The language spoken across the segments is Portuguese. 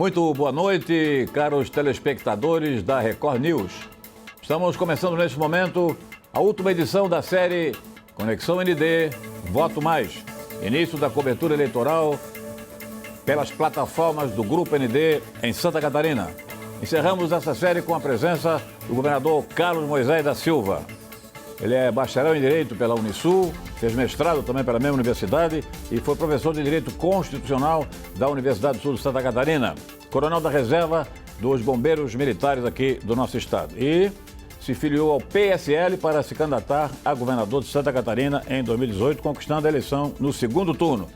Muito boa noite, caros telespectadores da Record News. Estamos começando neste momento a última edição da série Conexão ND Voto Mais. Início da cobertura eleitoral pelas plataformas do Grupo ND em Santa Catarina. Encerramos essa série com a presença do governador Carlos Moisés da Silva. Ele é bacharel em Direito pela Unisul, fez mestrado também pela mesma universidade e foi professor de Direito Constitucional da Universidade do Sul de Santa Catarina. Coronel da Reserva dos Bombeiros Militares aqui do nosso estado. E se filiou ao PSL para se candidatar a governador de Santa Catarina em 2018, conquistando a eleição no segundo turno.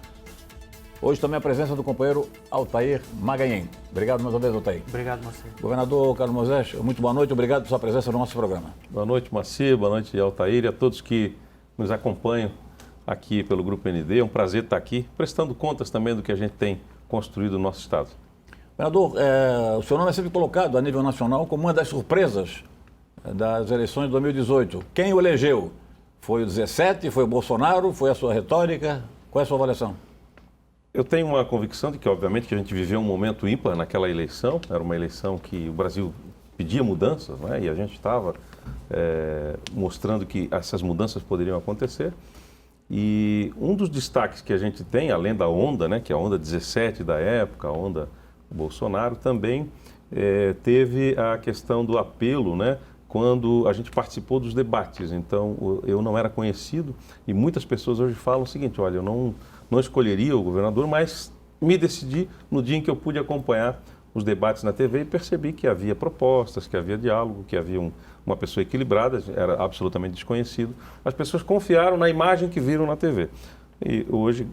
Hoje também a presença do companheiro Altair Maganhem. Obrigado mais uma vez, Altair. Obrigado, Maci. Governador Carlos Moisés, muito boa noite, obrigado por sua presença no nosso programa. Boa noite, Maci, boa noite, Altair, e a todos que nos acompanham aqui pelo Grupo ND. É um prazer estar aqui, prestando contas também do que a gente tem construído no nosso estado. Governador, o seu nome é sempre colocado a nível nacional como uma das surpresas das eleições de 2018. Quem o elegeu? Foi o 17? Foi o Bolsonaro? Foi a sua retórica? Qual é a sua avaliação? Eu tenho uma convicção de que, obviamente, que a gente viveu um momento ímpar naquela eleição. Era uma eleição que o Brasil pedia mudanças, né? E a gente estava mostrando que essas mudanças poderiam acontecer. E um dos destaques que a gente tem, além da onda, né, que é a onda 17 da época, a onda Bolsonaro, também teve a questão do apelo, né, quando a gente participou dos debates. Então, eu não era conhecido e muitas pessoas hoje falam o seguinte: olha, eu não escolheria o governador, mas me decidi no dia em que eu pude acompanhar os debates na TV e percebi que havia propostas, que havia diálogo, que havia uma pessoa equilibrada, era absolutamente desconhecido. As pessoas confiaram na imagem que viram na TV. E hoje,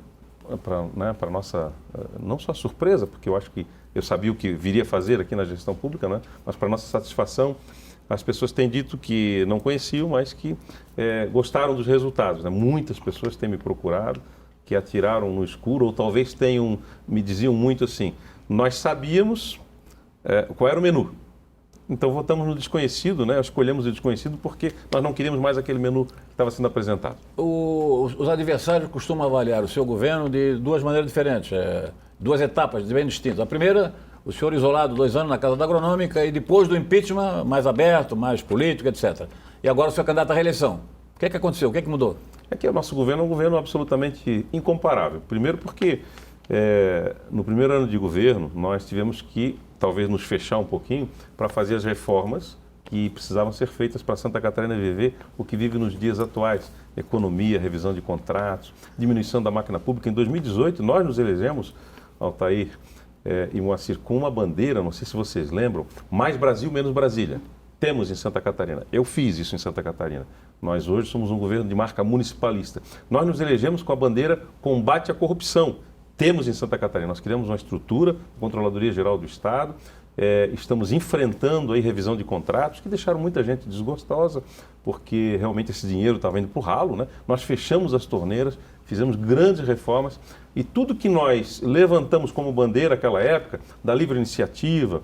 para nossa, não só surpresa, porque eu acho que eu sabia o que viria a fazer aqui na gestão pública, né? Mas para nossa satisfação, as pessoas têm dito que não conheciam, mas que gostaram dos resultados, né? Muitas pessoas têm me procurado, que atiraram no escuro, ou talvez me diziam muito assim: nós sabíamos qual era o menu, então votamos no desconhecido, né? Escolhemos o desconhecido porque nós não queríamos mais aquele menu que estava sendo apresentado. Os adversários costumam avaliar o seu governo de duas maneiras diferentes, duas etapas bem distintas. A primeira, o senhor isolado 2 anos na Casa da Agronômica e depois do impeachment, mais aberto, mais político, etc. E agora o senhor é candidato à reeleição. O que é que aconteceu? O que é que mudou? É que o nosso governo é um governo absolutamente incomparável. Primeiro porque no primeiro ano de governo nós tivemos que talvez nos fechar um pouquinho para fazer as reformas que precisavam ser feitas para Santa Catarina viver o que vive nos dias atuais: economia, revisão de contratos, diminuição da máquina pública. Em 2018 nós nos elegemos, Altair e Moacir, com uma bandeira, não sei se vocês lembram: mais Brasil, menos Brasília. Temos em Santa Catarina. Eu fiz isso em Santa Catarina. Nós hoje somos um governo de marca municipalista. Nós nos elegemos com a bandeira combate à corrupção. Temos em Santa Catarina. Nós criamos uma estrutura, Controladoria Geral do Estado. Estamos enfrentando aí revisão de contratos que deixaram muita gente desgostosa, porque realmente esse dinheiro estava indo para o ralo, né? Nós fechamos as torneiras, fizemos grandes reformas e tudo que nós levantamos como bandeira naquela época, da livre iniciativa,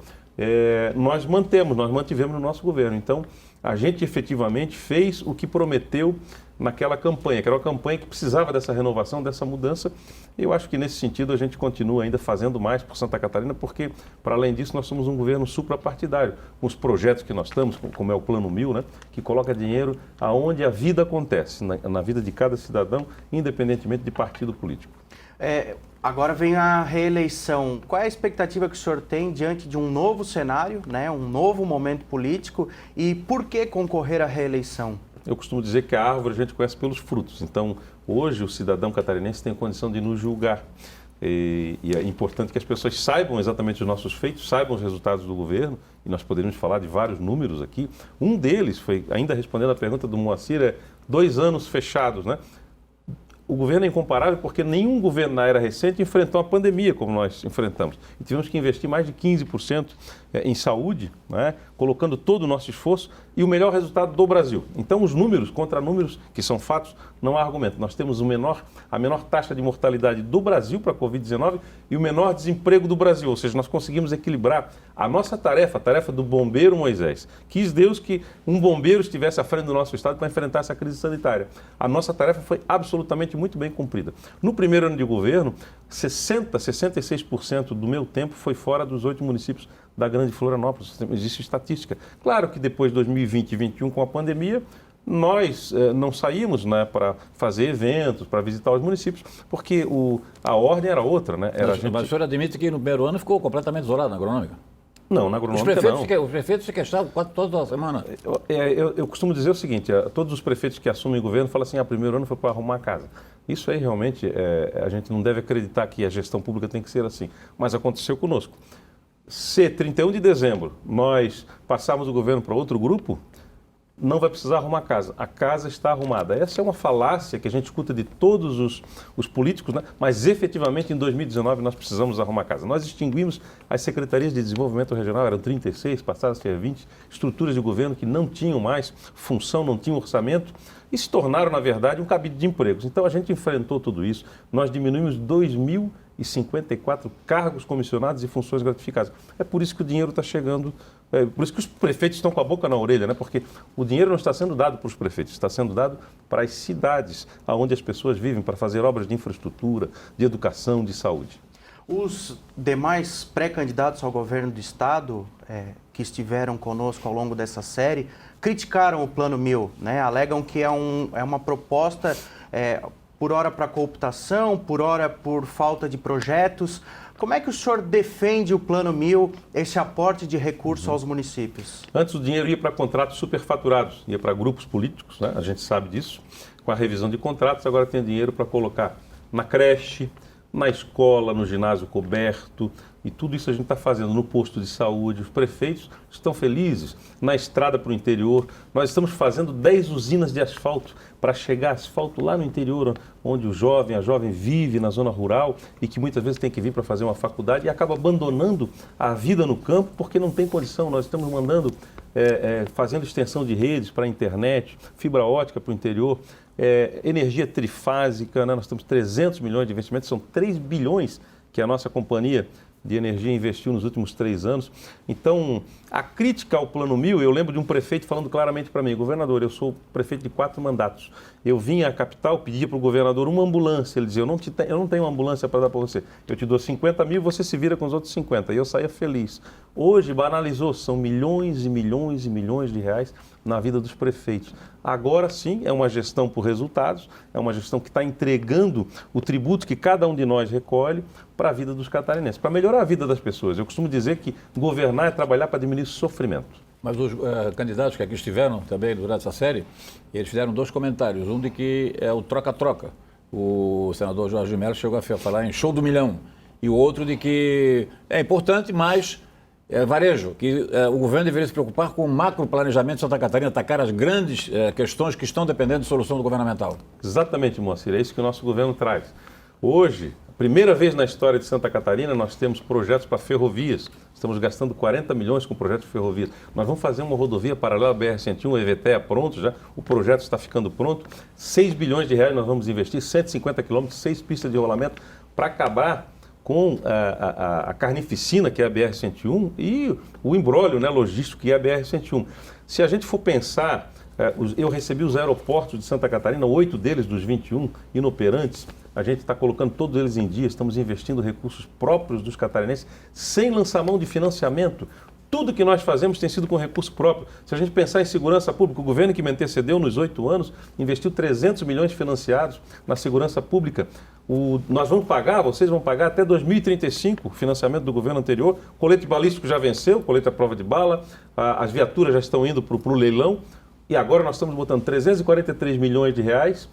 nós mantivemos no nosso governo. Então, a gente efetivamente fez o que prometeu naquela campanha, que era uma campanha que precisava dessa renovação, dessa mudança. Eu acho que nesse sentido a gente continua ainda fazendo mais por Santa Catarina, porque, para além disso, nós somos um governo suprapartidário, com os projetos que nós estamos, como é o Plano 1000, né, que coloca dinheiro aonde a vida acontece, na vida de cada cidadão, independentemente de partido político. Agora vem a reeleição. Qual é a expectativa que o senhor tem diante de um novo cenário, né, um novo momento político, e por que concorrer à reeleição? Eu costumo dizer que a árvore a gente conhece pelos frutos. Então, hoje o cidadão catarinense tem condição de nos julgar. E é importante que as pessoas saibam exatamente os nossos feitos, saibam os resultados do governo, e nós poderíamos falar de vários números aqui. Um deles foi, ainda respondendo a pergunta do Moacir, 2 anos fechados, né? O governo é incomparável porque nenhum governo na era recente enfrentou uma pandemia como nós enfrentamos. E tivemos que investir mais de 15% em saúde, né, colocando todo o nosso esforço e o melhor resultado do Brasil. Então, os números contra números, que são fatos, não há argumento. Nós temos a menor taxa de mortalidade do Brasil para a Covid-19 e o menor desemprego do Brasil, ou seja, nós conseguimos equilibrar a nossa tarefa, a tarefa do bombeiro Moisés. Quis Deus que um bombeiro estivesse à frente do nosso estado para enfrentar essa crise sanitária. A nossa tarefa foi absolutamente muito bem cumprida. No primeiro ano de governo, 66% do meu tempo foi fora dos 8 municípios da Grande Florianópolis. Existe estatística. Claro que depois de 2020 e 2021, com a pandemia, nós não saímos, né, para fazer eventos, para visitar os municípios, porque a ordem era outra. Né? Mas o senhor admite que no primeiro ano ficou completamente isolado na agronômica? Não, na agronômica não. Os prefeitos se queixavam quase toda semana. Eu costumo dizer o seguinte, todos os prefeitos que assumem o governo falam assim, primeiro ano foi para arrumar a casa. Isso aí realmente, a gente não deve acreditar que a gestão pública tem que ser assim, mas aconteceu conosco. Se 31 de dezembro nós passarmos o governo para outro grupo, não vai precisar arrumar a casa. A casa está arrumada. Essa é uma falácia que a gente escuta de todos os políticos, né? Mas efetivamente em 2019 nós precisamos arrumar a casa. Nós extinguimos as secretarias de desenvolvimento regional, eram 36, passaram a ser 20, estruturas de governo que não tinham mais função, não tinham orçamento e se tornaram, na verdade, um cabide de empregos. Então a gente enfrentou tudo isso. Nós diminuímos 2.054 cargos comissionados e funções gratificadas. É por isso que o dinheiro está chegando. Por isso que os prefeitos estão com a boca na orelha, né? Porque o dinheiro não está sendo dado para os prefeitos, está sendo dado para as cidades onde as pessoas vivem, para fazer obras de infraestrutura, de educação, de saúde. Os demais pré-candidatos ao governo do Estado, que estiveram conosco ao longo dessa série, criticaram o Plano 1000, né? Alegam que é uma proposta, por hora para cooptação, por hora por falta de projetos. Como é que o senhor defende o Plano 1000, esse aporte de recursos aos municípios? Antes o dinheiro ia para contratos superfaturados, ia para grupos políticos, né? A gente sabe disso. Com a revisão de contratos, agora tem dinheiro para colocar na creche, na escola, no ginásio coberto, e tudo isso a gente está fazendo no posto de saúde. Os prefeitos estão felizes, na estrada para o interior. Nós estamos fazendo 10 usinas de asfalto para chegar asfalto lá no interior, onde a jovem vive na zona rural e que muitas vezes tem que vir para fazer uma faculdade e acaba abandonando a vida no campo porque não tem condição. Nós estamos mandando, fazendo extensão de redes para a internet, fibra ótica para o interior, energia trifásica, né? Nós temos 300 milhões de investimentos, são 3 bilhões que a nossa companhia de energia investiu nos últimos 3 anos. Então, a crítica ao Plano 1000, eu lembro de um prefeito falando claramente para mim, governador, eu sou prefeito de 4 mandatos. Eu vim à capital, pedia para o governador uma ambulância. Ele dizia, eu não tenho uma ambulância para dar para você. Eu te dou 50 mil, você se vira com os outros 50. E eu saía feliz. Hoje, banalizou, são milhões e milhões e milhões de reais na vida dos prefeitos. Agora sim, é uma gestão por resultados, é uma gestão que está entregando o tributo que cada um de nós recolhe para a vida dos catarinenses, para melhorar a vida das pessoas. Eu costumo dizer que governar é trabalhar para diminuir o sofrimento. Mas os candidatos que aqui estiveram também durante essa série, eles fizeram 2 comentários. Um de que é o troca-troca. O senador Jorge Mello chegou a falar em show do milhão. E o outro de que é importante, mas varejo, que o governo deveria se preocupar com o macroplanejamento de Santa Catarina, atacar as grandes questões que estão dependendo de solução do governamental. Exatamente, Moacir, é isso que o nosso governo traz. Hoje, primeira vez na história de Santa Catarina, nós temos projetos para ferrovias. Estamos gastando 40 milhões com projetos de ferrovias. Nós vamos fazer uma rodovia paralela à BR-101, a EVTEA, pronto já. O projeto está ficando pronto. 6 bilhões de reais nós vamos investir, 150 quilômetros, 6 pistas de rolamento para acabar com a carnificina, que é a BR-101, e o imbróglio, né, logístico, que é a BR-101. Se a gente for pensar, eu recebi os aeroportos de Santa Catarina, 8 deles dos 21 inoperantes, a gente está colocando todos eles em dia, estamos investindo recursos próprios dos catarinenses, sem lançar mão de financiamento. Tudo que nós fazemos tem sido com recurso próprio. Se a gente pensar em segurança pública, o governo que me antecedeu nos 8 anos investiu 300 milhões financiados na segurança pública. Nós vamos pagar, vocês vão pagar até 2035 o financiamento do governo anterior. O colete balístico já venceu, colete à prova de bala, as viaturas já estão indo para o leilão. E agora nós estamos botando 343 milhões de reais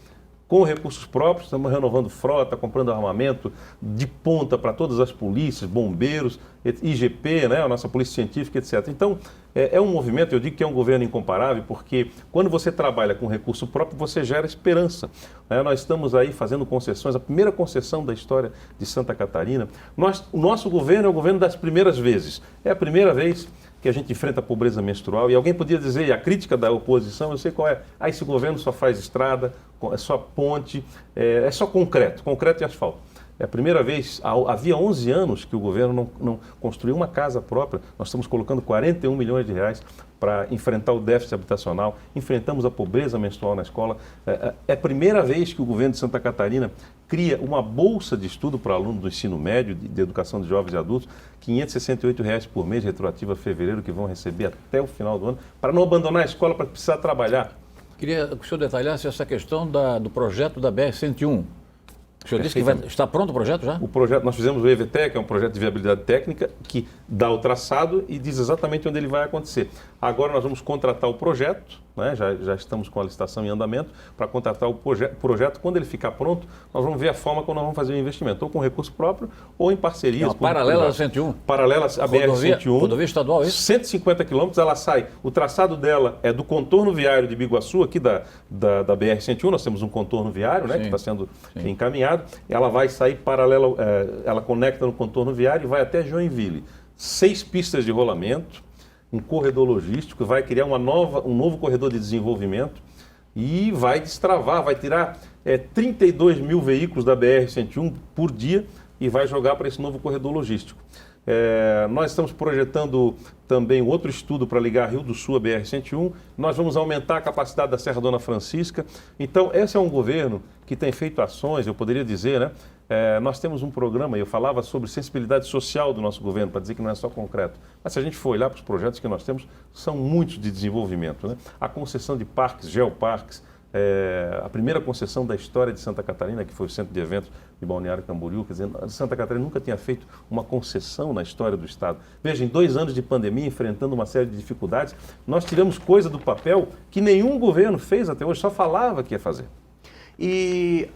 com recursos próprios, estamos renovando frota, comprando armamento de ponta para todas as polícias, bombeiros, IGP, né, a nossa polícia científica, etc. Então, é um movimento, eu digo que é um governo incomparável, porque quando você trabalha com recurso próprio, você gera esperança. Né? Nós estamos aí fazendo concessões, a primeira concessão da história de Santa Catarina. O nosso governo é o governo das primeiras vezes. É a primeira vez que a gente enfrenta a pobreza menstrual. E alguém podia dizer, e a crítica da oposição, eu sei qual é, esse governo só faz estrada, é só ponte, é só concreto e asfalto. É a primeira vez, havia 11 anos que o governo não construiu uma casa própria. Nós estamos colocando 41 milhões de reais para enfrentar o déficit habitacional, enfrentamos a pobreza menstrual na escola. É a primeira vez que o governo de Santa Catarina cria uma bolsa de estudo para alunos do ensino médio, de educação de jovens e adultos, R$ 568 reais por mês, retroativo a fevereiro, que vão receber até o final do ano, para não abandonar a escola, para precisar trabalhar. Queria que o senhor detalhasse essa questão do projeto da BR-101. O senhor disse que está pronto o projeto já? O projeto, nós fizemos o EVTEC, que é um projeto de viabilidade técnica, que dá o traçado e diz exatamente onde ele vai acontecer. Agora nós vamos contratar o projeto, né? já estamos com a licitação em andamento, para contratar o projeto. Quando ele ficar pronto, nós vamos ver a forma como nós vamos fazer o investimento, ou com recurso próprio, ou em parcerias. Paralela à 101? Paralela à BR-101. Rodovia estadual, é isso? 150 quilômetros, ela sai. O traçado dela é do contorno viário de Biguaçu, aqui da BR-101, nós temos um contorno viário, né, que está sendo encaminhado. Ela vai sair paralela, ela conecta no contorno viário e vai até Joinville. 6 pistas de rolamento, um corredor logístico, vai criar um novo corredor de desenvolvimento e vai destravar, vai tirar 32 mil veículos da BR-101 por dia e vai jogar para esse novo corredor logístico. Nós estamos projetando também outro estudo para ligar Rio do Sul à BR-101. Nós vamos aumentar a capacidade da Serra Dona Francisca. Então, esse é um governo que tem feito ações, eu poderia dizer, né? Nós temos um programa, eu falava sobre sensibilidade social do nosso governo, para dizer que não é só concreto. Mas se a gente for olhar para os projetos que nós temos, são muitos de desenvolvimento, né? A concessão de parques, geoparques, a primeira concessão da história de Santa Catarina, que foi o Centro de Eventos de Balneário Camboriú, quer dizer, Santa Catarina nunca tinha feito uma concessão na história do Estado. Veja, em 2 anos de pandemia, enfrentando uma série de dificuldades, nós tiramos coisa do papel que nenhum governo fez até hoje, só falava que ia fazer. E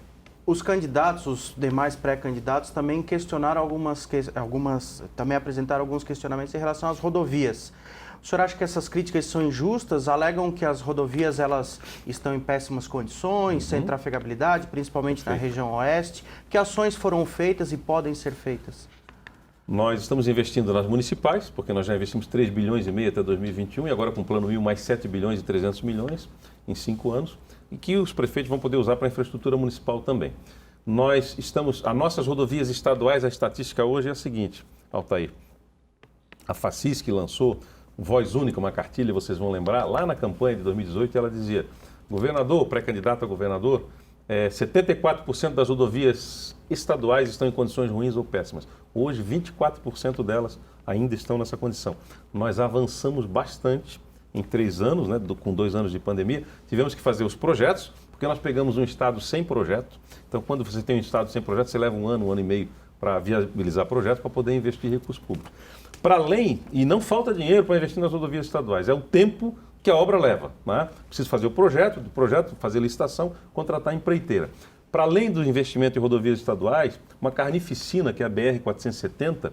os candidatos, os demais pré-candidatos, também questionaram também apresentaram alguns questionamentos em relação às rodovias. O senhor acha que essas críticas são injustas? Alegam que as rodovias elas estão em péssimas condições, sem trafegabilidade, principalmente na região oeste. Que ações foram feitas e podem ser feitas? Nós estamos investindo nas municipais, porque nós já investimos 3 bilhões e meio até 2021 e agora com o Plano 1000 mais 7 bilhões e 300 milhões em 5 anos e que os prefeitos vão poder usar para a infraestrutura municipal também. As nossas rodovias estaduais, a estatística hoje é a seguinte, Altair. A FACIS que lançou Voz Única, uma cartilha, vocês vão lembrar, lá na campanha de 2018 ela dizia, governador, pré-candidato a governador, 74% das rodovias estaduais estão em condições ruins ou péssimas. Hoje, 24% delas ainda estão nessa condição. Nós avançamos bastante em 3 anos, né, com 2 anos de pandemia. Tivemos que fazer os projetos, porque nós pegamos um estado sem projeto. Então, quando você tem um estado sem projeto, você leva 1 ano e meio para viabilizar projetos, para poder investir recursos públicos. Para além, e não falta dinheiro para investir nas rodovias estaduais, é o tempo que a obra leva. Né? Precisa fazer o projeto, fazer licitação, contratar a empreiteira. Para além do investimento em rodovias estaduais, uma carnificina, que é a BR-470,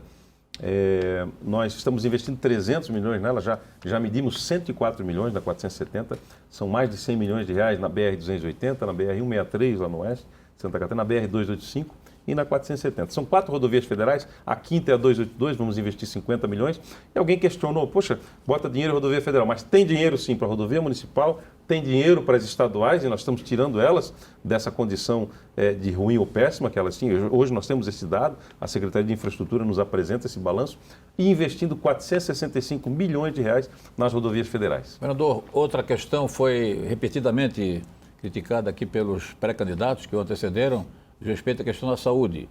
nós estamos investindo 300 milhões nela, já medimos 104 milhões na 470, são mais de 100 milhões de reais na BR-280, na BR-163 lá no oeste, Santa Catarina, na BR-285 e na 470. São 4 rodovias federais, a quinta é a 282, vamos investir 50 milhões. E alguém questionou, poxa, bota dinheiro em rodovia federal, mas tem dinheiro sim para a rodovia municipal, tem dinheiro para as estaduais e nós estamos tirando elas dessa condição de ruim ou péssima que elas tinham. Hoje nós temos esse dado, a Secretaria de Infraestrutura nos apresenta esse balanço e investindo 465 milhões de reais nas rodovias federais. Governador, outra questão foi repetidamente criticada aqui pelos pré-candidatos que o antecederam, diz respeito à questão da saúde.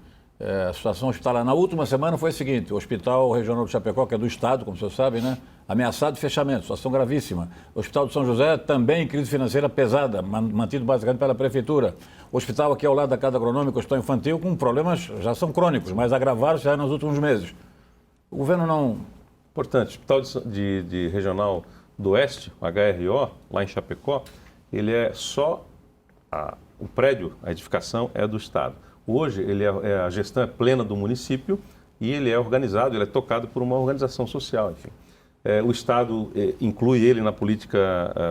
A situação hospitalar na última semana foi a seguinte, o Hospital Regional do Chapecó, que é do Estado, como vocês sabem, né, ameaçado de fechamento, situação gravíssima. O Hospital de São José também em crise financeira pesada, mantido basicamente pela Prefeitura. O hospital aqui ao lado da Casa Agronômica, o Hospital Infantil, com problemas já são crônicos, mas agravaram já nos últimos meses. O governo não... Importante, o Hospital de Regional do Oeste, o HRO, lá em Chapecó, ele é só o prédio, a edificação é do Estado. Hoje, a gestão é plena do município e ele é organizado, ele é tocado por uma organização social, enfim. O Estado inclui ele na política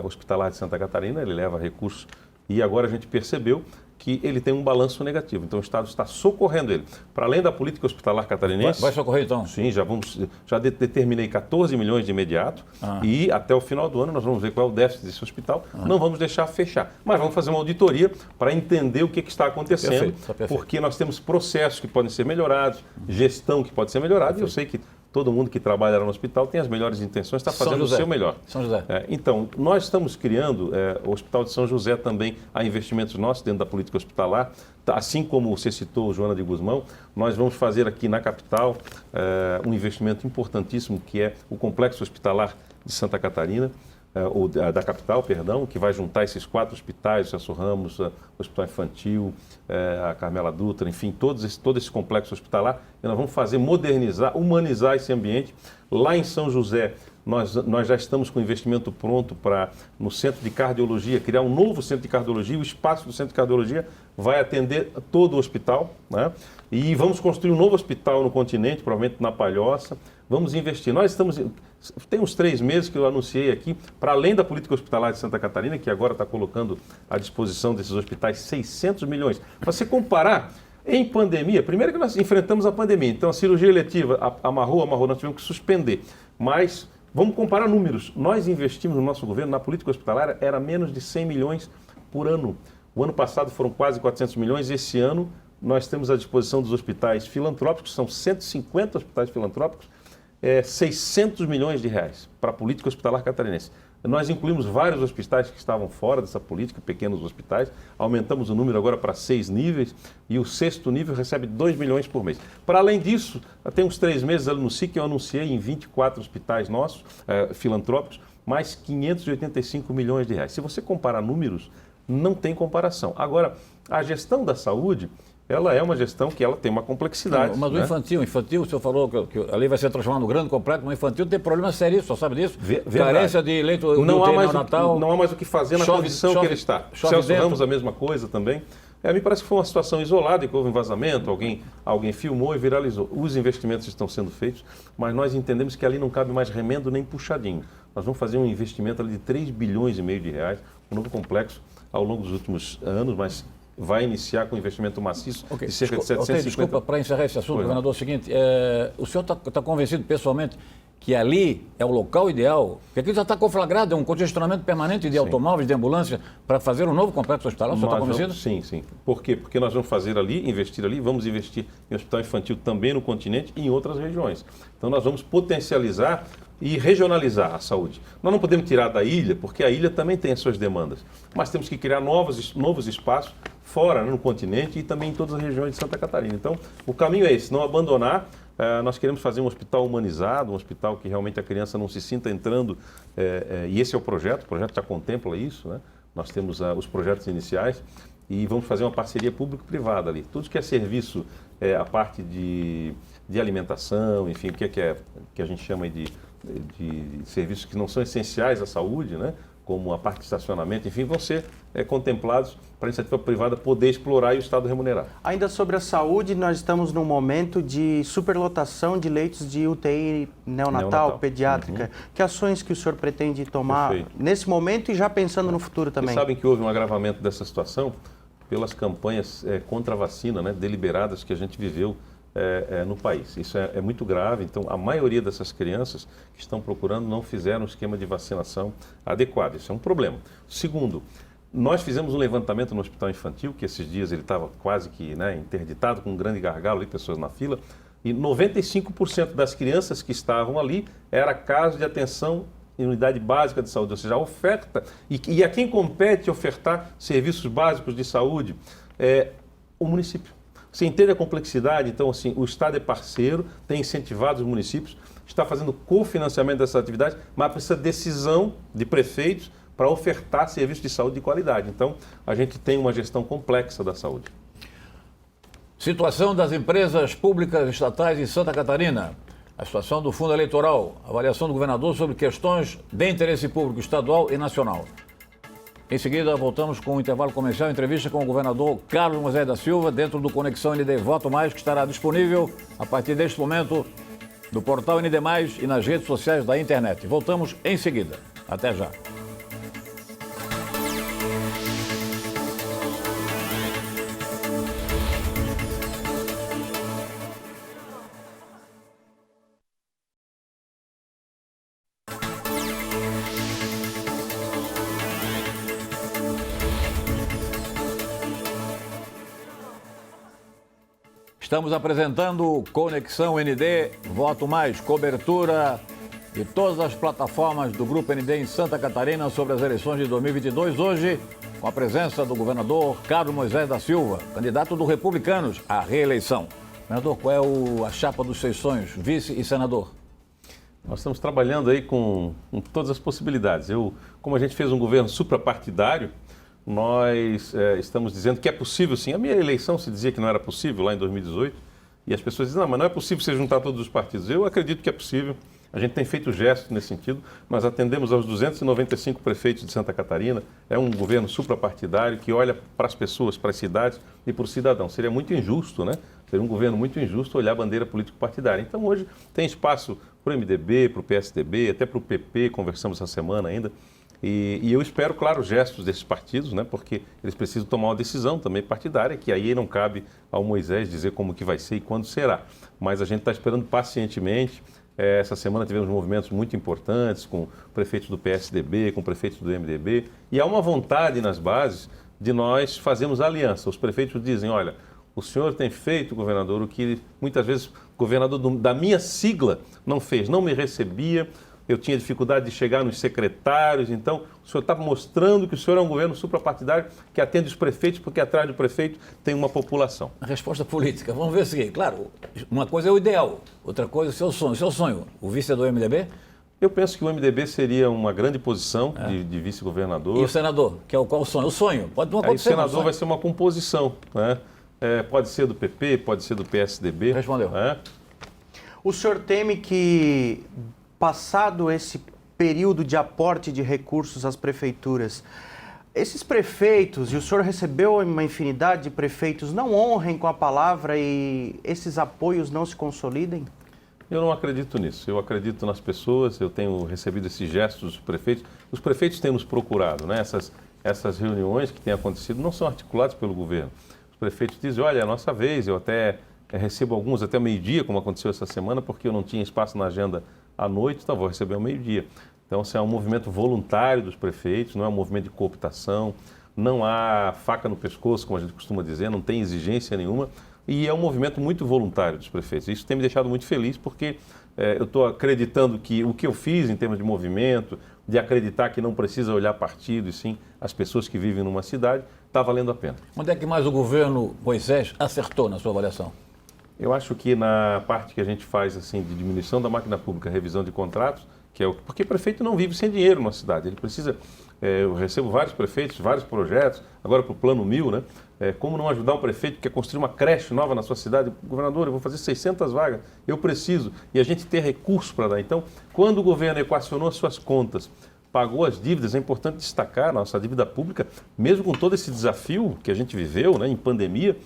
hospitalar de Santa Catarina, ele leva recursos e agora a gente percebeu que ele tem um balanço negativo. Então o Estado está socorrendo ele. Para além da política hospitalar catarinense... Vai socorrer então? Sim, já determinei 14 milhões de imediato e até o final do ano nós vamos ver qual é o déficit desse hospital. Não vamos deixar fechar, mas vamos fazer uma auditoria para entender o que está acontecendo, Perfeito. porque nós temos processos que podem ser melhorados, gestão que pode ser melhorada e eu sei que todo mundo que trabalha lá no hospital tem as melhores intenções, está fazendo o seu melhor. São José. Então, nós estamos criando, o Hospital de São José também, há investimentos nossos dentro da política hospitalar, assim como você citou, Joana de Guzmão, nós vamos fazer aqui na capital um investimento importantíssimo, que é o Complexo Hospitalar de Santa Catarina, ou da capital, perdão, que vai juntar esses 4 hospitais, o Celso Ramos, o Hospital Infantil, a Carmela Dutra, enfim, todo esse complexo hospitalar, e nós vamos fazer modernizar, humanizar esse ambiente. Lá em São José, nós já estamos com o investimento pronto para, no Centro de Cardiologia, criar um novo Centro de Cardiologia. O espaço do Centro de Cardiologia vai atender todo o hospital, né? E vamos construir um novo hospital no continente, provavelmente na Palhoça. Vamos investir. Nós estamos... Tem uns 3 meses que eu anunciei aqui, para além da política hospitalar de Santa Catarina, que agora está colocando à disposição desses hospitais 600 milhões. Para você comparar, em pandemia, primeiro que nós enfrentamos a pandemia, então a cirurgia eletiva amarrou, nós tivemos que suspender. Mas vamos comparar números. Nós investimos no nosso governo, na política hospitalar, era menos de 100 milhões por ano. O ano passado foram quase 400 milhões, esse ano nós temos à disposição dos hospitais filantrópicos, são 150 hospitais filantrópicos, 600 milhões de reais para a política hospitalar catarinense. Nós incluímos vários hospitais que estavam fora dessa política, pequenos hospitais, aumentamos o número agora para 6 níveis e o 6º nível recebe 2 milhões por mês. Para além disso, tem uns 3 meses ali no SIC, eu anunciei em 24 hospitais nossos, filantrópicos, mais 585 milhões de reais. Se você comparar números, não tem comparação. Agora, a gestão da saúde... ela é uma gestão que ela tem uma complexidade. Mas o infantil, o senhor falou que ali vai ser transformado no grande complexo, mas o infantil tem problemas sérios, o senhor sabe disso? Carência de leito não há mais o que fazer na condição que ele está. Celso Ramos, a mesma coisa também. Me parece que foi uma situação isolada, que houve um vazamento, alguém filmou e viralizou. Os investimentos estão sendo feitos, mas nós entendemos que ali não cabe mais remendo nem puxadinho. Nós vamos fazer um investimento ali de 3 bilhões e meio de reais, um novo complexo ao longo dos últimos anos, mas vai iniciar com um investimento maciço de cerca de 750... Desculpa, para encerrar esse assunto, governador, é o seguinte, o senhor está convencido pessoalmente que ali é o local ideal, porque aqui já está conflagrado, é um congestionamento permanente de automóveis, de ambulância, para fazer um novo complexo hospitalar, o senhor está convencido? Sim. Por quê? Porque nós vamos fazer ali, investir ali, vamos investir em hospital infantil também no continente e em outras regiões. Então nós vamos potencializar e regionalizar a saúde. Nós não podemos tirar da ilha, porque a ilha também tem as suas demandas, mas temos que criar novos espaços fora, no continente e também em todas as regiões de Santa Catarina. Então, o caminho é esse, não abandonar. Nós queremos fazer um hospital humanizado, um hospital que realmente a criança não se sinta entrando, e esse é o projeto já contempla isso, né? Nós temos os projetos iniciais e vamos fazer uma parceria público-privada ali. Tudo que é serviço, a parte de alimentação, enfim, o que a gente chama de serviços que não são essenciais à saúde, né? Como a parte de estacionamento, enfim, vão ser contemplados para a iniciativa privada poder explorar e o Estado remunerar. Ainda sobre a saúde, nós estamos num momento de superlotação de leitos de UTI neonatal. Pediátrica. Que ações que o senhor pretende tomar nesse momento e já pensando no futuro também? Vocês sabem que houve um agravamento dessa situação pelas campanhas contra a vacina, né, deliberadas que a gente viveu no país. Isso é muito grave, então a maioria dessas crianças que estão procurando não fizeram um esquema de vacinação adequado. Isso é um problema. Segundo, nós fizemos um levantamento no hospital infantil, que esses dias ele estava quase que interditado, com um grande gargalo ali, pessoas na fila, e 95% das crianças que estavam ali era caso de atenção em unidade básica de saúde, ou seja, a oferta, e a quem compete ofertar serviços básicos de saúde é o município. Você entende a complexidade? Então, assim, o Estado é parceiro, tem incentivado os municípios, está fazendo cofinanciamento dessas atividades, mas precisa de decisão de prefeitos para ofertar serviços de saúde de qualidade. Então, a gente tem uma gestão complexa da saúde. Situação das empresas públicas estatais em Santa Catarina. A situação do fundo eleitoral. Avaliação do governador sobre questões de interesse público estadual e nacional. Em seguida, voltamos com o intervalo comercial, entrevista com o governador Carlos Moisés da Silva, dentro do Conexão ND Voto Mais, que estará disponível a partir deste momento no portal ND+, e nas redes sociais da internet. Voltamos em seguida. Até já. Estamos apresentando Conexão ND Voto Mais, cobertura de todas as plataformas do Grupo ND em Santa Catarina sobre as eleições de 2022. Hoje, com a presença do governador Carlos Moisés da Silva, candidato do Republicanos à reeleição. Governador, qual é a chapa dos seus sonhos, vice e senador? Nós estamos trabalhando aí com todas as possibilidades. Como a gente fez um governo suprapartidário, nós estamos dizendo que é possível sim. A minha eleição se dizia que não era possível lá em 2018 e as pessoas dizem, não, mas não é possível você juntar todos os partidos. Eu acredito que é possível. A gente tem feito gestos nesse sentido. Nós atendemos aos 295 prefeitos de Santa Catarina. É um governo suprapartidário que olha para as pessoas, para as cidades e para o cidadão. Seria muito injusto, né? Seria um governo muito injusto olhar a bandeira político-partidária. Então hoje tem espaço para o MDB, para o PSDB, até para o PP, conversamos essa semana ainda. E eu espero, claro, gestos desses partidos, né, porque eles precisam tomar uma decisão também partidária, que aí não cabe ao Moisés dizer como que vai ser e quando será. Mas a gente está esperando pacientemente. Essa semana tivemos movimentos muito importantes com prefeitos do PSDB, com prefeitos do MDB, e há uma vontade nas bases de nós fazermos aliança. Os prefeitos dizem, olha, o senhor tem feito, governador, o que muitas vezes o governador da minha sigla não fez, não me recebia. Eu tinha dificuldade de chegar nos secretários, então o senhor está mostrando que o senhor é um governo suprapartidário que atende os prefeitos, porque atrás do prefeito tem uma população. A resposta política, vamos ver o seguinte, claro, uma coisa é o ideal, outra coisa é o seu sonho. O seu sonho, o vice é do MDB? Eu penso que o MDB seria uma grande posição de vice-governador. E o senador, que é qual o sonho? O sonho, pode não acontecer. Aí o senador vai ser uma composição, né? Pode ser do PP, pode ser do PSDB. Respondeu. O senhor teme que, passado esse período de aporte de recursos às prefeituras, esses prefeitos, e o senhor recebeu uma infinidade de prefeitos, não honrem com a palavra e esses apoios não se consolidem? Eu não acredito nisso. Eu acredito nas pessoas, eu tenho recebido esses gestos dos prefeitos. Os prefeitos têm nos procurado, né? Essas reuniões que têm acontecido não são articuladas pelo governo. Os prefeitos dizem, olha, é a nossa vez, eu até recebo alguns até meio-dia, como aconteceu essa semana, porque eu não tinha espaço na agenda à noite, então vou receber ao meio-dia. Então, é um movimento voluntário dos prefeitos, não é um movimento de cooptação, não há faca no pescoço, como a gente costuma dizer, não tem exigência nenhuma, e é um movimento muito voluntário dos prefeitos. Isso tem me deixado muito feliz, porque eu estou acreditando que o que eu fiz em termos de movimento, de acreditar que não precisa olhar partido, e sim as pessoas que vivem numa cidade, está valendo a pena. Onde é que mais o governo Moisés acertou na sua avaliação? Eu acho que na parte que a gente faz assim de diminuição da máquina pública, revisão de contratos, que é porque prefeito não vive sem dinheiro na cidade. Ele precisa, eu recebo vários prefeitos, vários projetos, agora para o Plano 1000, né? Como não ajudar um prefeito que quer construir uma creche nova na sua cidade? Governador, eu vou fazer 600 vagas, eu preciso. E a gente ter recurso para dar. Então, quando o governo equacionou as suas contas, pagou as dívidas, é importante destacar, nossa dívida pública, mesmo com todo esse desafio que a gente viveu, né, em pandemia,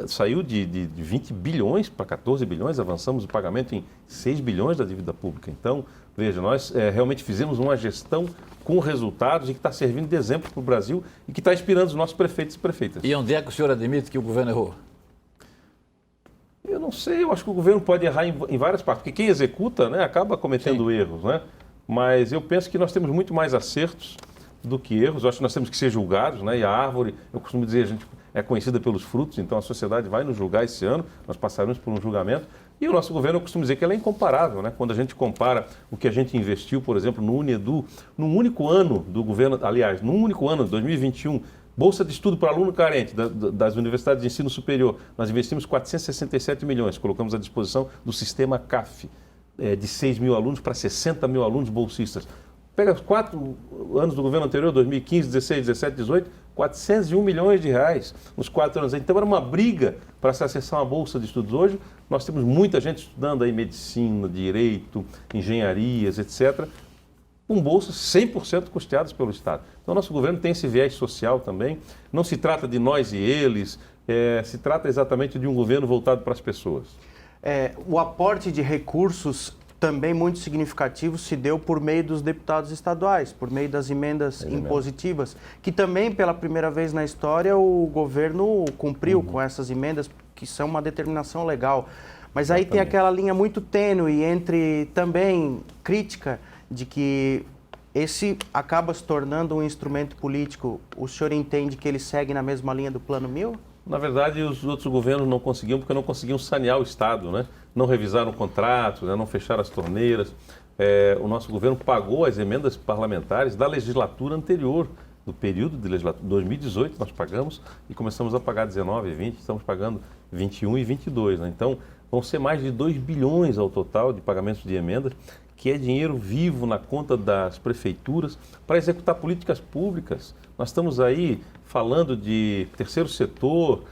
saiu de 20 bilhões para 14 bilhões, avançamos o pagamento em 6 bilhões da dívida pública. Então, veja, nós realmente fizemos uma gestão com resultados e que está servindo de exemplo para o Brasil e que está inspirando os nossos prefeitos e prefeitas. E onde é que o senhor admite que o governo errou? Eu não sei, eu acho que o governo pode errar em várias partes, porque quem executa, né, acaba cometendo erros, né? Mas eu penso que nós temos muito mais acertos do que erros. Eu acho que nós temos que ser julgados, né? E a árvore, eu costumo dizer, a gente é conhecida pelos frutos, então a sociedade vai nos julgar esse ano, nós passaremos por um julgamento. E o nosso governo, eu costumo dizer que ele é incomparável, né? Quando a gente compara o que a gente investiu, por exemplo, no Unedu, num único ano do governo, aliás, num único ano, 2021, Bolsa de Estudo para aluno carente das universidades de ensino superior, nós investimos 467 milhões, colocamos à disposição do sistema CAF, de 6 mil alunos para 60 mil alunos bolsistas. Pega os 4 anos do governo anterior, 2015, 16, 17, 18, 401 milhões de reais nos 4 anos. Então era uma briga para se acessar uma bolsa de estudos. Hoje nós temos muita gente estudando aí medicina, direito, engenharias, etc. com bolsas 100% custeadas pelo Estado. Então, nosso governo tem esse viés social também. Não se trata de nós e eles, se trata exatamente de um governo voltado para as pessoas. O aporte de recursos também muito significativo se deu por meio dos deputados estaduais, por meio das emendas impositivas, que também, pela primeira vez na história, o governo cumpriu com essas emendas, que são uma determinação legal. Mas aí tem aquela linha muito tênue entre também crítica de que esse acaba se tornando um instrumento político. O senhor entende que ele segue na mesma linha do Plano 1000? Na verdade, os outros governos não conseguiam, porque não conseguiam sanear o Estado, né? Não revisaram contratos, né? Não fecharam as torneiras. O nosso governo pagou as emendas parlamentares da legislatura anterior, do período de legislatura. 2018 nós pagamos e começamos a pagar 19 e 20, estamos pagando 21 e 22. Né? Então, vão ser mais de 2 bilhões ao total de pagamentos de emendas, que é dinheiro vivo na conta das prefeituras para executar políticas públicas. Nós estamos aí falando de terceiro setor,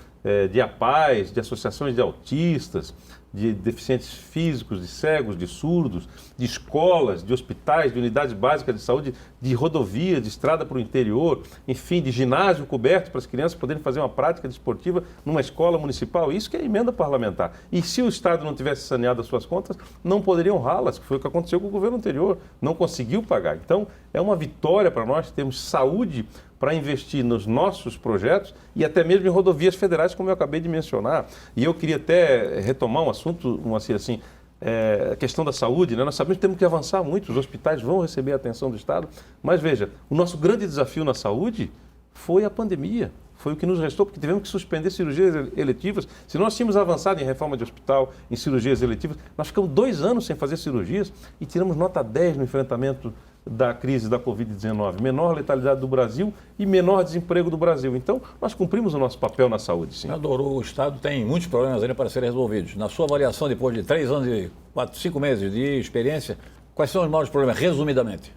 de APAES, de associações de autistas, de deficientes físicos, de cegos, de surdos, de escolas, de hospitais, de unidades básicas de saúde, de rodovia, de estrada para o interior, enfim, de ginásio coberto para as crianças poderem fazer uma prática desportiva numa escola municipal. Isso que é emenda parlamentar. E se o Estado não tivesse saneado as suas contas, não poderiam honrá-las, que foi o que aconteceu com o governo anterior. Não conseguiu pagar. Então, é uma vitória para nós termos saúde para investir nos nossos projetos e até mesmo em rodovias federais, como eu acabei de mencionar. E eu queria até retomar um assunto, a questão da saúde, né? Nós sabemos que temos que avançar muito, os hospitais vão receber a atenção do Estado, mas veja, o nosso grande desafio na saúde foi a pandemia. Foi o que nos restou, porque tivemos que suspender cirurgias eletivas. Se nós tínhamos avançado em reforma de hospital, em cirurgias eletivas, nós ficamos 2 anos sem fazer cirurgias e tiramos nota 10 no enfrentamento da crise da Covid-19. Menor letalidade do Brasil e menor desemprego do Brasil. Então, nós cumprimos o nosso papel na saúde, sim. Senador, o Estado tem muitos problemas ainda para serem resolvidos. Na sua avaliação, depois de 3 anos e 5 meses de experiência, quais são os maiores problemas, resumidamente?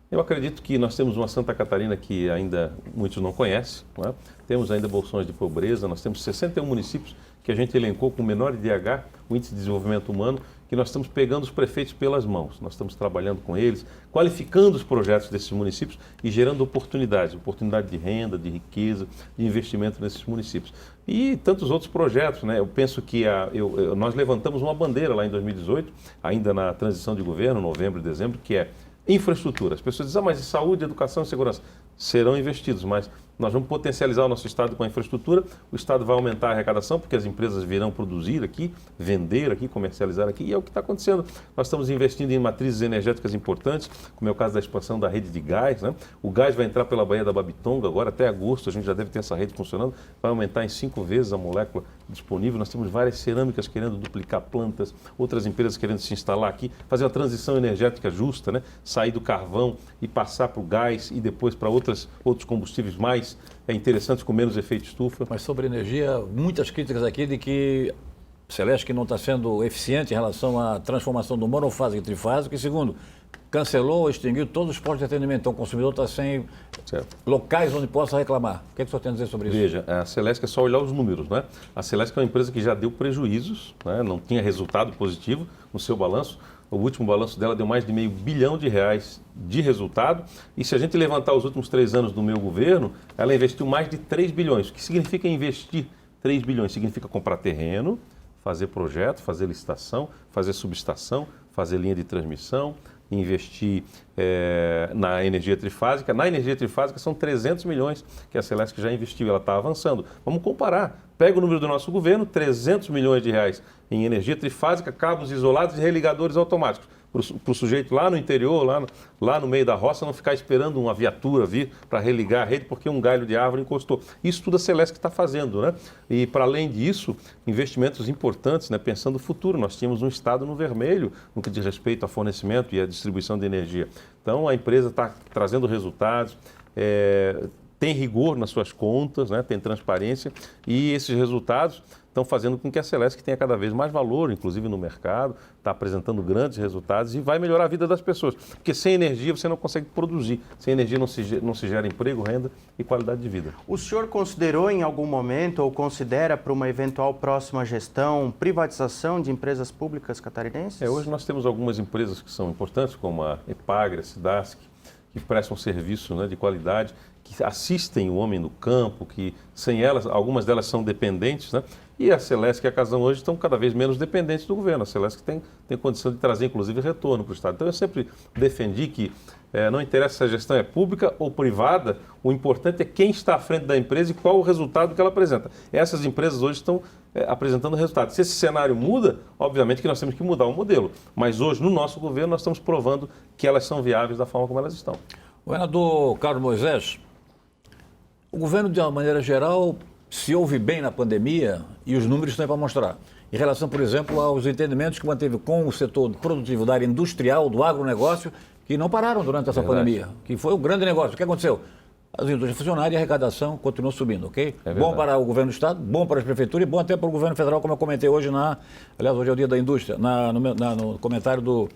Eu acredito que nós temos uma Santa Catarina que ainda muitos não conhecem, não é? Temos ainda bolsões de pobreza, nós temos 61 municípios que a gente elencou com menor IDH, o Índice de Desenvolvimento Humano, que nós estamos pegando os prefeitos pelas mãos. Nós estamos trabalhando com eles, qualificando os projetos desses municípios e gerando oportunidade de renda, de riqueza, de investimento nesses municípios. E tantos outros projetos, né? Eu penso que nós levantamos uma bandeira lá em 2018, ainda na transição de governo, novembro e dezembro, que é infraestrutura. As pessoas dizem, mas saúde, educação e segurança serão investidos, mas nós vamos potencializar o nosso Estado com a infraestrutura, o Estado vai aumentar a arrecadação, porque as empresas virão produzir aqui, vender aqui, comercializar aqui, e é o que está acontecendo. Nós estamos investindo em matrizes energéticas importantes, como é o caso da expansão da rede de gás, né? O gás vai entrar pela Baía da Babitonga agora, até agosto, a gente já deve ter essa rede funcionando, vai aumentar em 5 vezes a molécula disponível. Nós temos várias cerâmicas querendo duplicar plantas, outras empresas querendo se instalar aqui, fazer uma transição energética justa, né? Sair do carvão e passar para o gás e depois para outros combustíveis mais interessantes, com menos efeito estufa. Mas sobre energia, muitas críticas aqui de que Celesc não está sendo eficiente em relação à transformação do monofásico e trifásico, e segundo, cancelou ou extinguiu todos os postos de atendimento. Então o consumidor está sem locais onde possa reclamar. O que é que o senhor tem a dizer sobre isso? Veja, a Celesc é só olhar os números, né? A Celesc é uma empresa que já deu prejuízos, né? Não tinha resultado positivo no seu balanço. O último balanço dela deu mais de R$500 bilhão de resultado. E se a gente levantar os últimos 3 anos do meu governo, ela investiu mais de 3 bilhões. O que significa investir 3 bilhões? Significa comprar terreno, fazer projeto, fazer licitação, fazer subestação, fazer linha de transmissão, investir na energia trifásica. Na energia trifásica são 300 milhões que a Celesc já investiu, ela está avançando. Vamos comparar. Pega o número do nosso governo, 300 milhões de reais em energia trifásica, cabos isolados e religadores automáticos. Para o sujeito lá no interior, lá no meio da roça, não ficar esperando uma viatura vir para religar a rede porque um galho de árvore encostou. Isso tudo a Celesc está fazendo, né? E para além disso, investimentos importantes, né? Pensando no futuro. Nós tínhamos um estado no vermelho no que diz respeito ao fornecimento e à distribuição de energia. Então a empresa está trazendo resultados, tem rigor nas suas contas, né? Tem transparência e esses resultados estão fazendo com que a Celesc tenha cada vez mais valor, inclusive no mercado, está apresentando grandes resultados e vai melhorar a vida das pessoas. Porque sem energia você não consegue produzir, sem energia não se gera emprego, renda e qualidade de vida. O senhor considerou em algum momento ou considera para uma eventual próxima gestão privatização de empresas públicas catarinenses? Hoje nós temos algumas empresas que são importantes, como a Epagre, a Cidasc, que prestam serviço, né, de qualidade, que assistem o homem no campo, que sem elas, algumas delas são dependentes, né? E a Celesc e a Casão hoje estão cada vez menos dependentes do governo. A Celesc tem condição de trazer, inclusive, retorno para o Estado. Então, eu sempre defendi que não interessa se a gestão é pública ou privada, o importante é quem está à frente da empresa e qual o resultado que ela apresenta. Essas empresas hoje estão apresentando resultados. Se esse cenário muda, obviamente que nós temos que mudar o modelo. Mas hoje, no nosso governo, nós estamos provando que elas são viáveis da forma como elas estão. Governador Carlos Moisés, o governo, de uma maneira geral, se ouve bem na pandemia e os números estão aí para mostrar. Em relação, por exemplo, aos entendimentos que manteve com o setor produtivo da área industrial, do agronegócio, que não pararam durante essa pandemia, que foi o grande negócio. O que aconteceu? As indústrias funcionaram e a arrecadação continuou subindo, ok? Bom para o governo do Estado, bom para as prefeituras e bom até para o governo federal, como eu comentei hoje aliás, hoje é o dia da indústria, no comentário do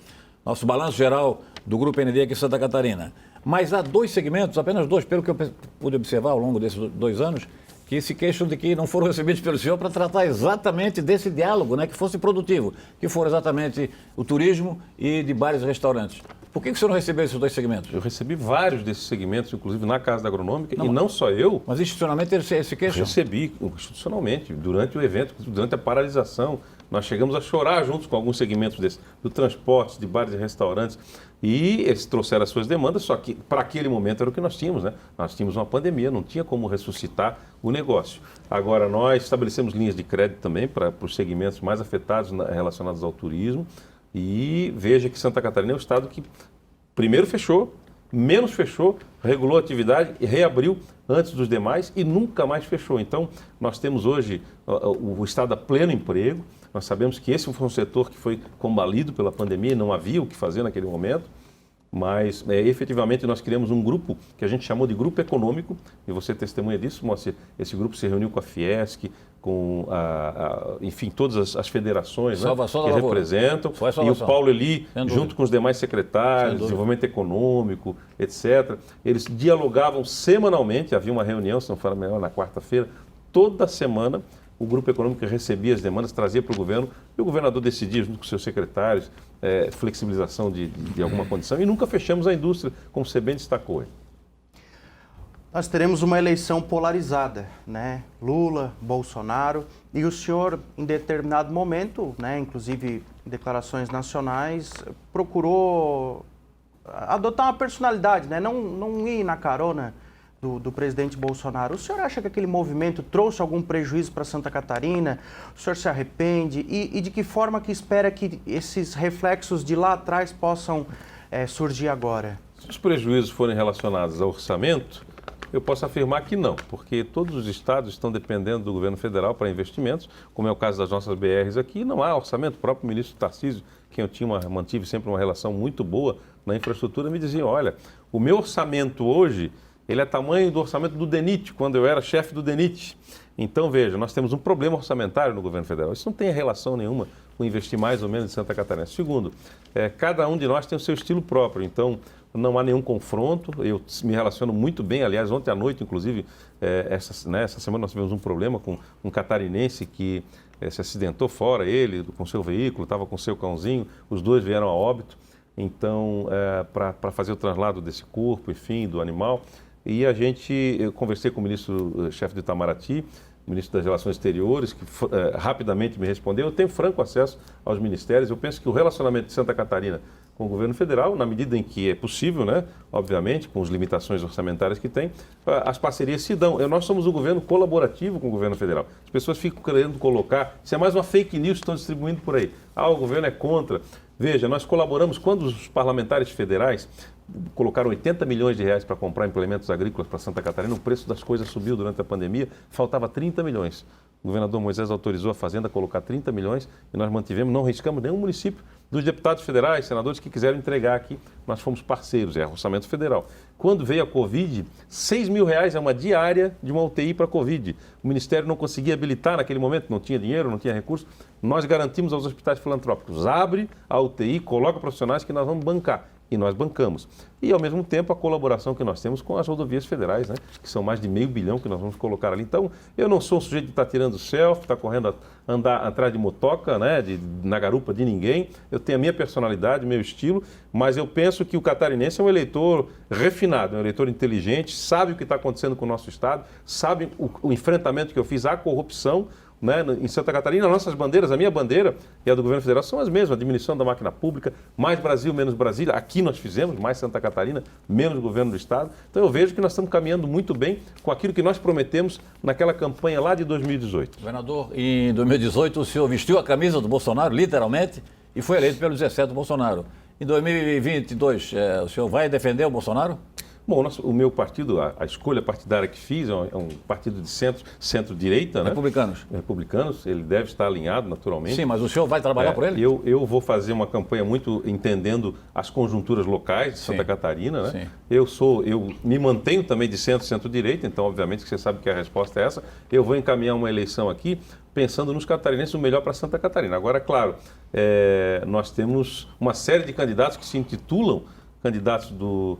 nosso balanço geral do Grupo ND aqui em Santa Catarina. Mas há dois segmentos, apenas dois, pelo que eu pude observar ao longo desses 2 anos, que se queixam de que não foram recebidos pelo senhor para tratar exatamente desse diálogo, né, que fosse produtivo, que foram exatamente o turismo e de bares e restaurantes. Por que o senhor não recebeu esses 2 segmentos? Eu recebi vários desses segmentos, inclusive na Casa da Agronômica, e não só eu. Mas institucionalmente eles se queixam? Recebi institucionalmente, durante o evento, durante a paralisação. Nós chegamos a chorar juntos com alguns segmentos desses, do transporte, de bares e restaurantes. E eles trouxeram as suas demandas, só que para aquele momento era o que nós tínhamos, né? Nós tínhamos uma pandemia, não tinha como ressuscitar o negócio. Agora, nós estabelecemos linhas de crédito também para os segmentos mais afetados relacionados ao turismo. E veja que Santa Catarina é o estado que primeiro fechou, menos fechou, regulou a atividade e reabriu antes dos demais e nunca mais fechou. Então, nós temos hoje o estado a pleno emprego. Nós sabemos que esse foi um setor que foi combalido pela pandemia e não havia o que fazer naquele momento. Mas, efetivamente, nós criamos um grupo que a gente chamou de Grupo Econômico, e você testemunha disso, Moacir. Esse grupo se reuniu com a Fiesc, com, enfim, todas as federações, né, que representam, e o Paulo Eli, junto com os demais secretários, desenvolvimento econômico, etc. Eles dialogavam semanalmente, havia uma reunião, se não for melhor, na quarta-feira, toda semana. O Grupo Econômico recebia as demandas, trazia para o governo, e o governador decidia, junto com seus secretários, flexibilização de alguma condição, e nunca fechamos a indústria, como você bem destacou aí. Nós teremos uma eleição polarizada, né? Lula, Bolsonaro, e o senhor, em determinado momento, né, inclusive em declarações nacionais, procurou adotar uma personalidade, né? Não ir na carona do presidente Bolsonaro. O senhor acha que aquele movimento trouxe algum prejuízo para Santa Catarina? O senhor se arrepende? E de que forma que espera que esses reflexos de lá atrás possam surgir agora? Se os prejuízos forem relacionados ao orçamento, eu posso afirmar que não, porque todos os estados estão dependendo do governo federal para investimentos, como é o caso das nossas BRs aqui, não há orçamento. O próprio ministro Tarcísio, quem eu mantive sempre uma relação muito boa na infraestrutura, me dizia, olha, o meu orçamento hoje, ele é tamanho do orçamento do DENIT, quando eu era chefe do DENIT. Então, veja, nós temos um problema orçamentário no governo federal. Isso não tem relação nenhuma com investir mais ou menos em Santa Catarina. Segundo, cada um de nós tem o seu estilo próprio, então não há nenhum confronto. Eu me relaciono muito bem, aliás, ontem à noite, inclusive, essa semana nós tivemos um problema com um catarinense que se acidentou fora, ele com seu veículo, estava com seu cãozinho, os dois vieram a óbito. Então, para fazer o traslado desse corpo, enfim, do animal. E eu conversei com o ministro-chefe do Itamaraty, ministro das Relações Exteriores, que rapidamente me respondeu. Eu tenho franco acesso aos ministérios. Eu penso que o relacionamento de Santa Catarina com o governo federal, na medida em que é possível, né, obviamente, com as limitações orçamentárias que tem, as parcerias se dão. Nós somos um governo colaborativo com o governo federal. As pessoas ficam querendo colocar, isso é mais uma fake news que estão distribuindo por aí. O governo é contra. Veja, nós colaboramos quando os parlamentares federais colocaram 80 milhões de reais para comprar implementos agrícolas para Santa Catarina, o preço das coisas subiu durante a pandemia, faltava 30 milhões. O governador Moisés autorizou a Fazenda a colocar 30 milhões e nós mantivemos, não riscamos nenhum município dos deputados federais, senadores que quiseram entregar aqui, nós fomos parceiros, é orçamento federal. Quando veio a Covid, R$6.000 é uma diária de uma UTI para Covid. O Ministério não conseguia habilitar naquele momento, não tinha dinheiro, não tinha recurso. Nós garantimos aos hospitais filantrópicos, abre a UTI, coloca profissionais que nós vamos bancar. E nós bancamos. E, ao mesmo tempo, a colaboração que nós temos com as rodovias federais, né? Que são mais de R$500 milhão que nós vamos colocar ali. Então, eu não sou um sujeito de estar tirando selfie, estar correndo, andar atrás de motoca, né? Na garupa de ninguém. Eu tenho a minha personalidade, meu estilo, mas eu penso que o catarinense é um eleitor refinado, é um eleitor inteligente, sabe o que está acontecendo com o nosso Estado, sabe o enfrentamento que eu fiz à corrupção, né, em Santa Catarina. Nossas bandeiras, a minha bandeira e a do governo federal são as mesmas, a diminuição da máquina pública, mais Brasil, menos Brasília. Aqui nós fizemos, mais Santa Catarina, menos governo do Estado. Então eu vejo que nós estamos caminhando muito bem com aquilo que nós prometemos naquela campanha lá de 2018. Governador, em 2018 o senhor vestiu a camisa do Bolsonaro, literalmente, e foi eleito pelo 17 do Bolsonaro. Em 2022, o senhor vai defender o Bolsonaro? Bom, o meu partido, a escolha partidária que fiz é um partido de centro-direita, né? Republicanos, ele deve estar alinhado naturalmente. Sim, mas o senhor vai trabalhar por ele? Eu vou fazer uma campanha muito entendendo as conjunturas locais de Santa Catarina, né? Eu me mantenho também de centro-direita, então obviamente que você sabe que a resposta é essa. Eu vou encaminhar uma eleição aqui pensando nos catarinenses o melhor para Santa Catarina. Agora, claro, nós temos uma série de candidatos que se intitulam candidatos do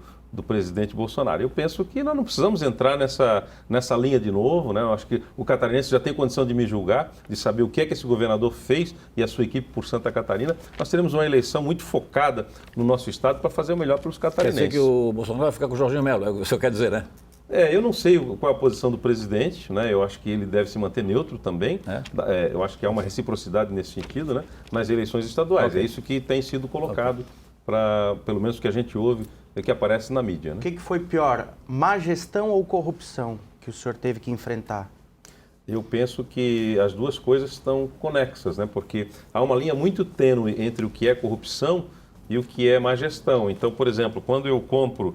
presidente Bolsonaro. Eu penso que nós não precisamos entrar nessa linha de novo, né? Eu acho que o catarinense já tem condição de me julgar, de saber o que é que esse governador fez e a sua equipe por Santa Catarina. Nós teremos uma eleição muito focada no nosso estado para fazer o melhor pelos catarinenses. Quer dizer que o Bolsonaro vai ficar com o Jorginho Melo, é o que o senhor quer dizer, né? Eu não sei qual é a posição do presidente, né? Eu acho que ele deve se manter neutro também. Eu acho que há uma reciprocidade nesse sentido, né? Nas eleições estaduais. Okay. É isso que tem sido colocado, para, pelo menos o que a gente ouve, que aparece na mídia. Né? O que foi pior, má gestão ou corrupção que o senhor teve que enfrentar? Eu penso que as duas coisas estão conexas, né? Porque há uma linha muito tênue entre o que é corrupção e o que é má gestão. Então, por exemplo, quando eu compro,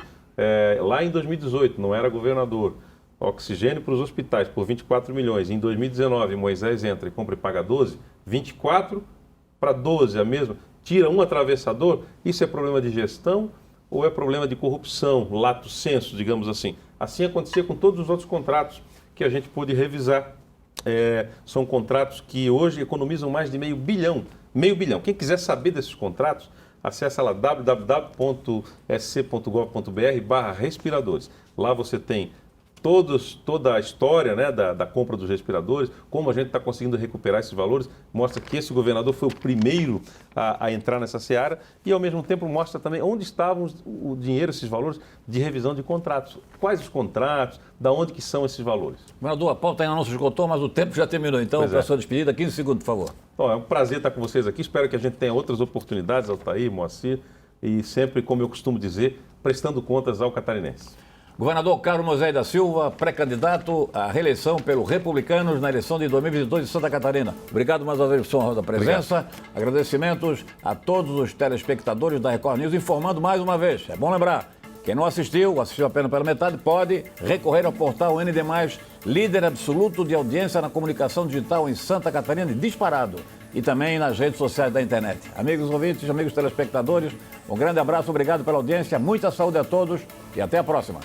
lá em 2018, não era governador, oxigênio para os hospitais por 24 milhões, em 2019 Moisés entra e compra e paga 12, 24 para 12, a mesma, tira um atravessador, isso é problema de gestão ou é problema de corrupção, lato sensu, digamos assim. Assim acontecia com todos os outros contratos que a gente pôde revisar. São contratos que hoje economizam mais de R$500 bilhão. R$500 bilhão. Quem quiser saber desses contratos, acessa lá www.sc.gov.br/respiradores. Lá você tem toda a história, né, da compra dos respiradores, como a gente está conseguindo recuperar esses valores, mostra que esse governador foi o primeiro a entrar nessa seara e, ao mesmo tempo, mostra também onde estavam o dinheiro, esses valores de revisão de contratos. Quais os contratos, da onde que são esses valores. Governador, a pauta ainda não se esgotou, mas o tempo já terminou. Então, para a sua despedida, 15 segundos, por favor. Bom, é um prazer estar com vocês aqui. Espero que a gente tenha outras oportunidades, Altair, Moacir, e sempre, como eu costumo dizer, prestando contas ao catarinense. Governador Carlos Moisés da Silva, pré-candidato à reeleição pelo Republicanos na eleição de 2022 de Santa Catarina. Obrigado mais uma vez por sua presença. Obrigado. Agradecimentos a todos os telespectadores da Record News, informando mais uma vez. É bom lembrar, quem não assistiu apenas pela metade, pode recorrer ao portal ND+, líder absoluto de audiência na comunicação digital em Santa Catarina, disparado. E também nas redes sociais da internet. Amigos ouvintes, amigos telespectadores, um grande abraço, obrigado pela audiência, muita saúde a todos e até a próxima.